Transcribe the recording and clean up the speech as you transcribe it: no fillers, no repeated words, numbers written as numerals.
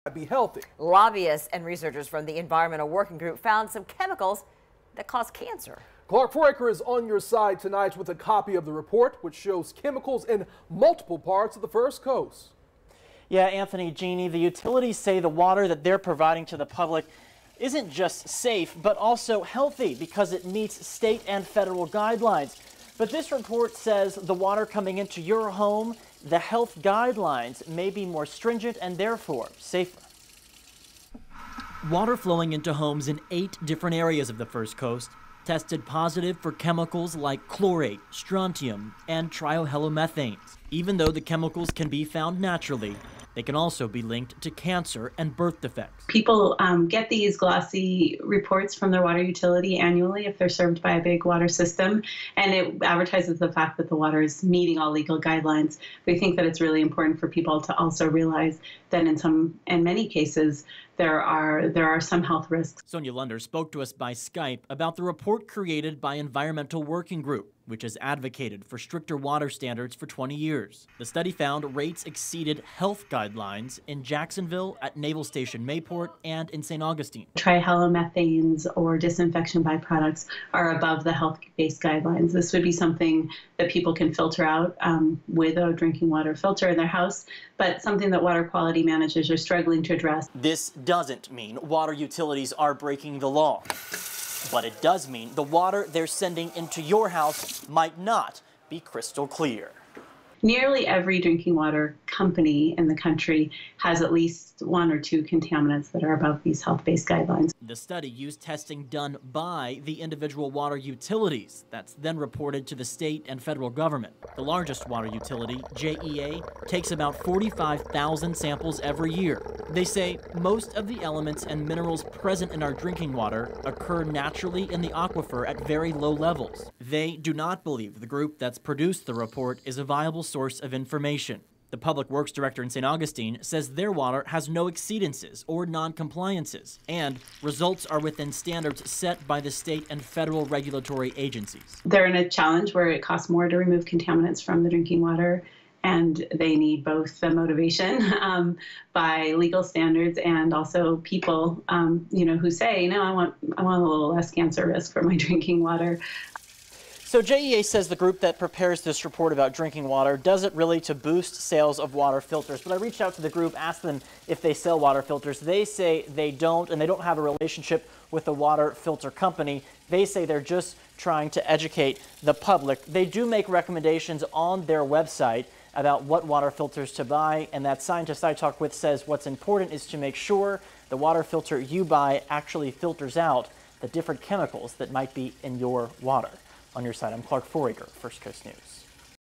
be healthy. Lobbyists and researchers from the Environmental Working Group found some chemicals that cause cancer. Clark Foraker is on your side tonight with a copy of the report, which shows chemicals in multiple parts of the First Coast. Yeah, Anthony, Jeannie, the utilities say the water that they're providing to the public isn't just safe, but also healthy because it meets state and federal guidelines. But this report says the water coming into your home, the health guidelines may be more stringent and therefore safer. Water flowing into homes in 8 different areas of the First Coast tested positive for chemicals like chlorate, strontium, and triohalomethanes. Even though the chemicals can be found naturally, they can also be linked to cancer and birth defects. People get these glossy reports from their water utility annually if they're served by a big water system, and it advertises the fact that the water is meeting all legal guidelines. We think that it's really important for people to also realize that in many cases there are some health risks. Sonia Lunder spoke to us by Skype about the report created by Environmental Working Group, which has advocated for stricter water standards for 20 years. The study found rates exceeded health guidelines in Jacksonville, at Naval Station Mayport, and in St. Augustine. Trihalomethanes or disinfection byproducts are above the health-based guidelines. This would be something that people can filter out with a drinking water filter in their house, but something that water quality managers are struggling to address. This doesn't mean water utilities are breaking the law. But it does mean the water they're sending into your house might not be crystal clear. Nearly every drinking water company in the country has at least 1 or 2 contaminants that are above these health-based guidelines. The study used testing done by the individual water utilities that's then reported to the state and federal government. The largest water utility, JEA, takes about 45,000 samples every year. They say most of the elements and minerals present in our drinking water occur naturally in the aquifer at very low levels. They do not believe the group that's produced the report is a viable source of information. The Public Works Director in St. Augustine says their water has no exceedances or non-compliances, and results are within standards set by the state and federal regulatory agencies. They're in a challenge where it costs more to remove contaminants from the drinking water, and they need both the motivation by legal standards and also people, who say, no, I want a little less cancer risk for my drinking water. So JEA says the group that prepares this report about drinking water does it really to boost sales of water filters. But I reached out to the group, asked them if they sell water filters. They say they don't, and they don't have a relationship with the water filter company. They say they're just trying to educate the public. They do make recommendations on their website about what water filters to buy, and that scientist I talked with says what's important is to make sure the water filter you buy actually filters out the different chemicals that might be in your water. On your side, I'm Clark Foraker, First Coast News.